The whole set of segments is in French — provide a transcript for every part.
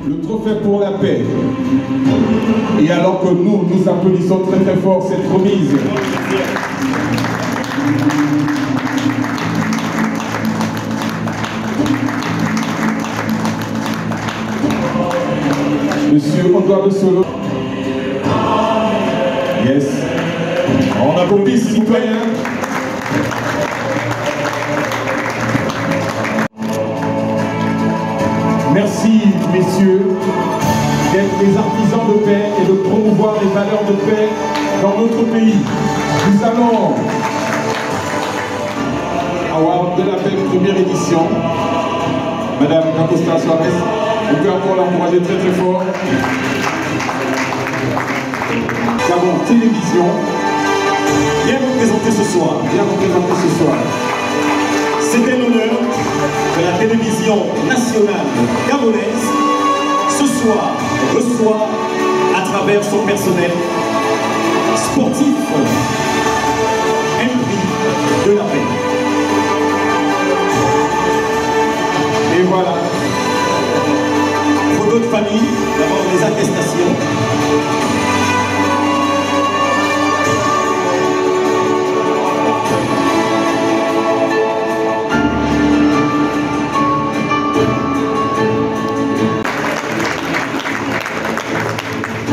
le trophée pour la paix. Et alors que nous applaudissons très très fort cette remise. Monsieur Antoine Solo. Yes. On applaudit citoyens. Merci, messieurs, d'être des artisans de paix et de promouvoir les valeurs de paix dans notre pays. Nous allons avoir de la paix première édition. Madame Acosta Suarez, on peut encore l'encourager très très fort. Nous avons télévision. Bien représenté ce soir. Bien représenté ce soir. C'est un honneur que la télévision nationale gabonaise, ce soir, reçoit à travers son personnel sportif un prix de la paix. Et voilà. Photo de famille, d'abord les attestations.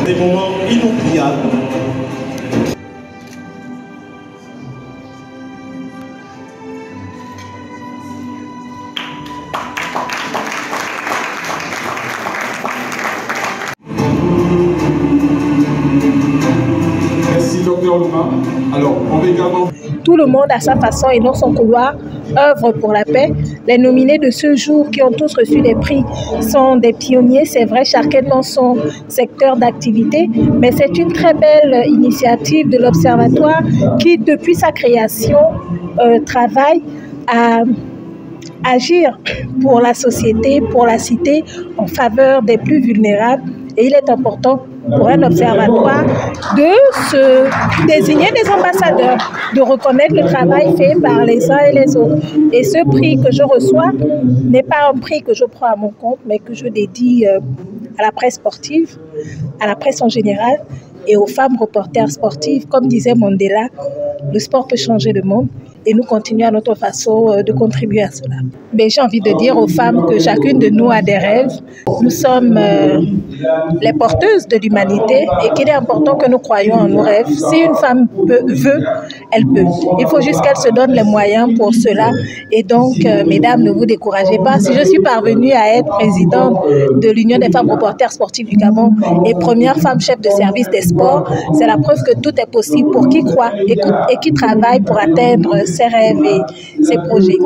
Des moments inoubliables. Merci, Dr Louma. Alors, on va également... Tout le monde à sa façon et dans son couloir œuvre pour la paix. Les nominés de ce jour qui ont tous reçu des prix sont des pionniers, c'est vrai, chacun dans son secteur d'activité, mais c'est une très belle initiative de l'Observatoire qui, depuis sa création, travaille à agir pour la société, pour la cité, en faveur des plus vulnérables. Et il est important pour un observatoire de se désigner des ambassadeurs, de reconnaître le travail fait par les uns et les autres. Et ce prix que je reçois n'est pas un prix que je prends à mon compte, mais que je dédie à la presse sportive, à la presse en général et aux femmes reporters sportives. Comme disait Mandela, le sport peut changer le monde. Et nous continuons à notre façon de contribuer à cela. Mais j'ai envie de dire aux femmes que chacune de nous a des rêves. Nous sommes les porteuses de l'humanité et qu'il est important que nous croyions en nos rêves. Si une femme veut, elle peut. Il faut juste qu'elle se donne les moyens pour cela. Et donc, mesdames, ne vous découragez pas. Si je suis parvenue à être présidente de l'Union des femmes reporters sportives du Gabon et première femme chef de service des sports, c'est la preuve que tout est possible pour qui croit et qui travaille pour atteindre ses rêves et ses projets.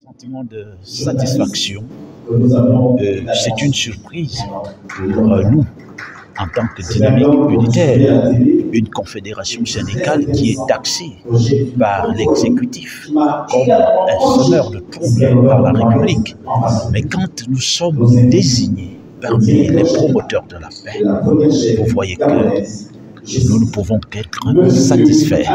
Sentiment de satisfaction, c'est une surprise pour nous en tant que dynamique unitaire, une confédération syndicale qui est taxée par l'exécutif comme un semeur de troubles par la République. Mais quand nous sommes désignés parmi les promoteurs de la paix, vous voyez que nous ne pouvons qu'être satisfaits.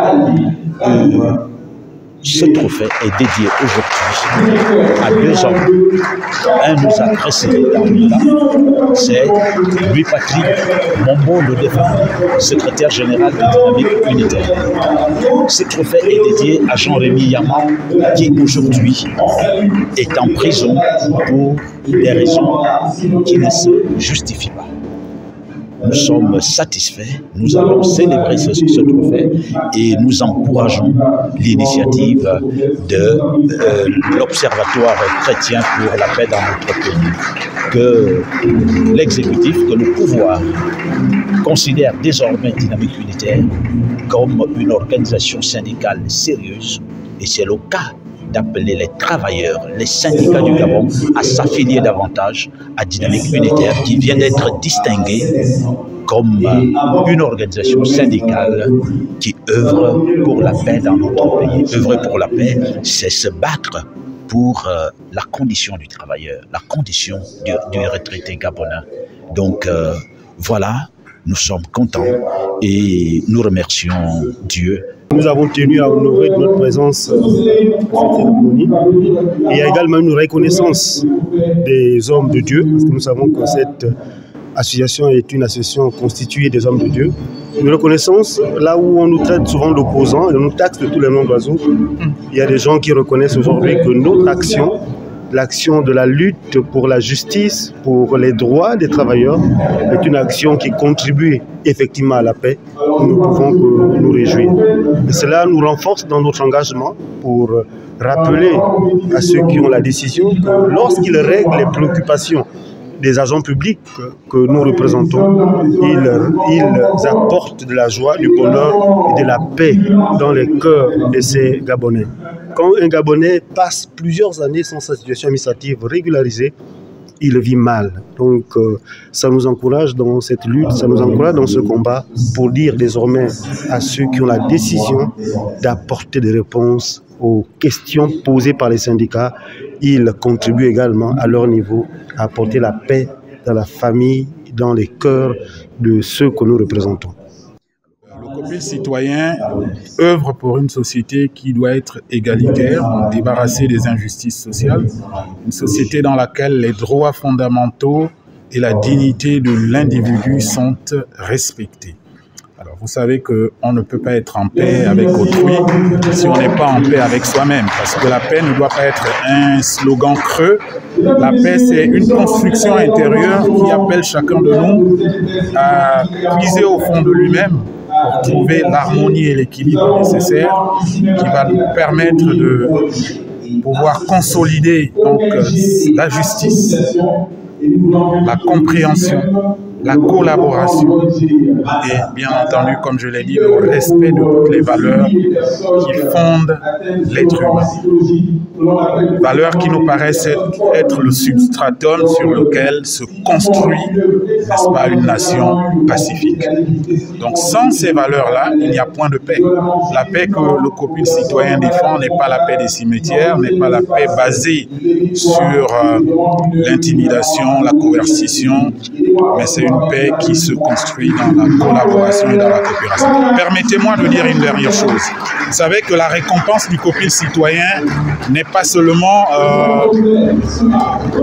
Ce trophée est dédié aujourd'hui à 2 hommes. Un nous a précédés là, c'est Louis-Patrick Mombo Le Défunt, secrétaire général de Dynamique Unitaire. Ce trophée est dédié à Jean-Rémy Yama, qui aujourd'hui est en prison pour des raisons qui ne se justifient pas. Nous sommes satisfaits, nous allons célébrer ce trophée et nous encourageons l'initiative de l'Observatoire chrétien pour la paix dans notre pays. Que l'exécutif, que le pouvoir considère désormais Dynamique Unitaire comme une organisation syndicale sérieuse, et c'est le cas d'appeler les travailleurs, les syndicats du Gabon à s'affilier davantage à Dynamique Unitaire qui vient d'être distinguée comme une organisation syndicale qui œuvre pour la paix dans notre pays. Œuvrer pour la paix, c'est se battre pour la condition du travailleur, la condition du retraité gabonais. Donc voilà, nous sommes contents et nous remercions Dieu Nous avons tenu à honorer de notre présence dans cette cérémonie. Il y a également une reconnaissance des hommes de Dieu, parce que nous savons que cette association est une association constituée des hommes de Dieu. Une reconnaissance, là où on nous traite souvent d'opposants et on nous taxe de tous les noms d'oiseaux, il y a des gens qui reconnaissent aujourd'hui que notre action, l'action de la lutte pour la justice, pour les droits des travailleurs, est une action qui contribue effectivement à la paix. Nous ne pouvons que nous réjouir. Et cela nous renforce dans notre engagement pour rappeler à ceux qui ont la décision que lorsqu'ils règlent les préoccupations des agents publics que nous représentons, ils apportent de la joie, du bonheur et de la paix dans les cœurs de ces Gabonais. Quand un Gabonais passe plusieurs années sans sa situation administrative régularisée, il vit mal. Donc ça nous encourage dans cette lutte, ça nous encourage dans ce combat pour dire désormais à ceux qui ont la décision d'apporter des réponses aux questions posées par les syndicats. Ils contribuent également à leur niveau à apporter la paix dans la famille, dans les cœurs de ceux que nous représentons. Le COPIL citoyen œuvre pour une société qui doit être égalitaire, débarrassée des injustices sociales, une société dans laquelle les droits fondamentaux et la dignité de l'individu sont respectés. Alors, vous savez qu'on ne peut pas être en paix avec autrui si on n'est pas en paix avec soi-même, parce que la paix ne doit pas être un slogan creux. La paix, c'est une construction intérieure qui appelle chacun de nous à puiser au fond de lui-même pour trouver l'harmonie et l'équilibre nécessaire qui va nous permettre de pouvoir consolider donc, la justice, la compréhension, la collaboration et bien entendu, comme je l'ai dit, le respect de toutes les valeurs qui fondent l'être humain. Valeurs qui nous paraissent être le substratum sur lequel se construit, n'est-ce pas, une nation pacifique. Donc sans ces valeurs-là, il n'y a point de paix. La paix que le COPIL citoyen défend n'est pas la paix des cimetières, n'est pas la paix basée sur l'intimidation, la coercition, mais c'est une paix qui se construit dans la collaboration et dans la coopération. Permettez-moi de dire une dernière chose. Vous savez que la récompense du COPIL citoyen n'est pas seulement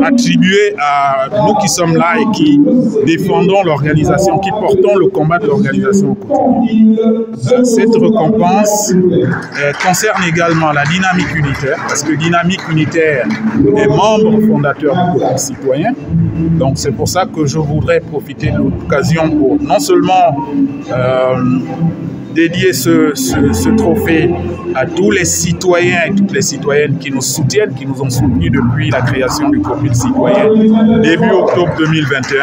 attribuée à nous qui sommes là et qui défendons l'organisation, qui portons le combat de l'organisation au quotidien. Cette récompense concerne également la dynamique unitaire, parce que Dynamique Unitaire est membre fondateur du COPIL citoyen. Donc c'est pour ça que je voudrais profiter de l'occasion pour non seulement dédier ce trophée à tous les citoyens et toutes les citoyennes qui nous soutiennent, qui nous ont soutenus depuis la création du COPIL citoyen début octobre 2021,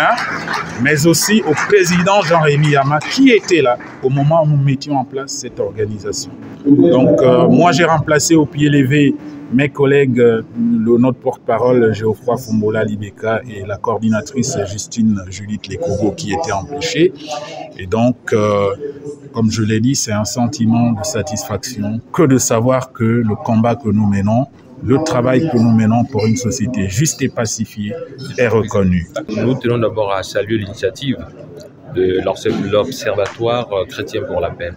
mais aussi au président Jean-Rémy Yama qui était là au moment où nous mettions en place cette organisation. Donc moi j'ai remplacé au pied levé mes collègues, notre porte-parole Geoffroy Fumbola Libeka et la coordinatrice Justine Judith Lekogo qui étaient empêchées. Et donc, comme je l'ai dit, c'est un sentiment de satisfaction que de savoir que le combat que nous menons, le travail que nous menons pour une société juste et pacifiée est reconnu. Nous tenons d'abord à saluer l'initiative de l'Observatoire chrétien pour la paix.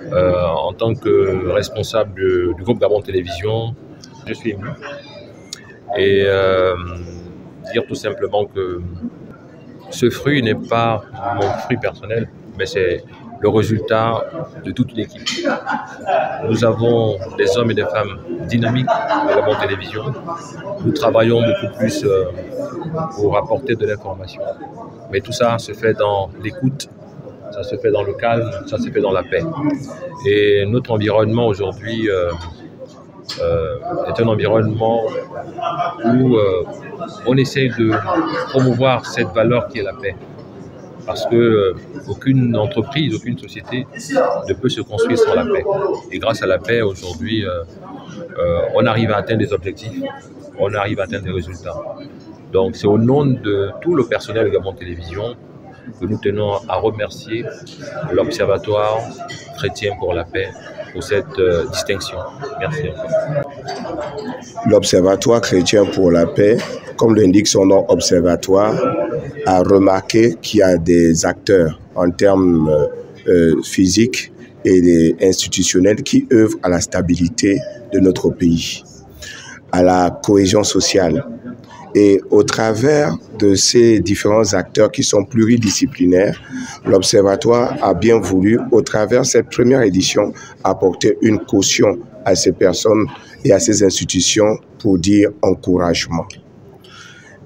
En tant que responsable du groupe Gabon Télévision, je suis ému et dire tout simplement que ce fruit n'est pas mon fruit personnel, mais c'est le résultat de toute l'équipe. Nous avons des hommes et des femmes dynamiques de Gabon Télévision. Nous travaillons beaucoup plus pour apporter de l'information. Mais tout ça se fait dans l'écoute, ça se fait dans le calme, ça se fait dans la paix. Et notre environnement aujourd'hui est un environnement où on essaye de promouvoir cette valeur qui est la paix. Parce que aucune entreprise, aucune société ne peut se construire sans la paix. Et grâce à la paix, aujourd'hui, on arrive à atteindre des objectifs, on arrive à atteindre des résultats. Donc c'est au nom de tout le personnel de Gabon Télévision que nous tenons à remercier l'Observatoire chrétien pour la paix pour cette distinction. Merci. L'Observatoire chrétien pour la paix, comme l'indique son nom observatoire, a remarqué qu'il y a des acteurs en termes physiques et institutionnels qui œuvrent à la stabilité de notre pays, à la cohésion sociale. Et au travers de ces différents acteurs qui sont pluridisciplinaires, l'Observatoire a bien voulu, au travers de cette première édition, apporter une caution à ces personnes et à ces institutions pour dire encouragement.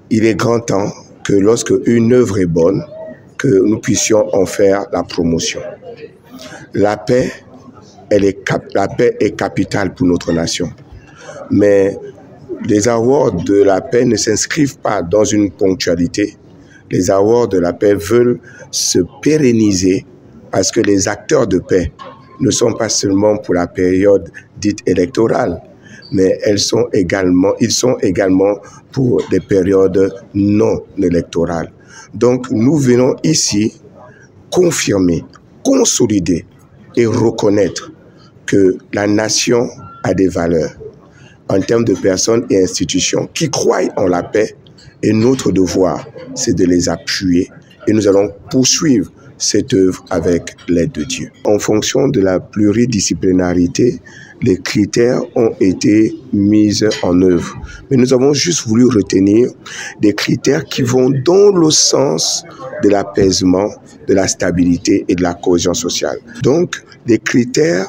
Il est grand temps que lorsque une œuvre est bonne, que nous puissions en faire la promotion. La paix est capitale pour notre nation. Mais les awards de la paix ne s'inscrivent pas dans une ponctualité. Les awards de la paix veulent se pérenniser parce que les acteurs de paix ne sont pas seulement pour la période dite électorale, mais ils sont également pour des périodes non électorales. Donc nous venons ici confirmer, consolider et reconnaître que la nation a des valeurs en termes de personnes et institutions qui croient en la paix, et notre devoir, c'est de les appuyer et nous allons poursuivre cette œuvre avec l'aide de Dieu. En fonction de la pluridisciplinarité, les critères ont été mis en œuvre. Mais nous avons juste voulu retenir des critères qui vont dans le sens de l'apaisement, de la stabilité et de la cohésion sociale. Donc, les critères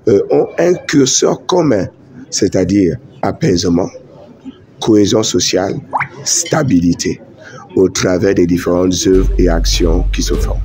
ont un curseur commun, c'est-à-dire apaisement, cohésion sociale, stabilité, au travers des différentes œuvres et actions qui se font.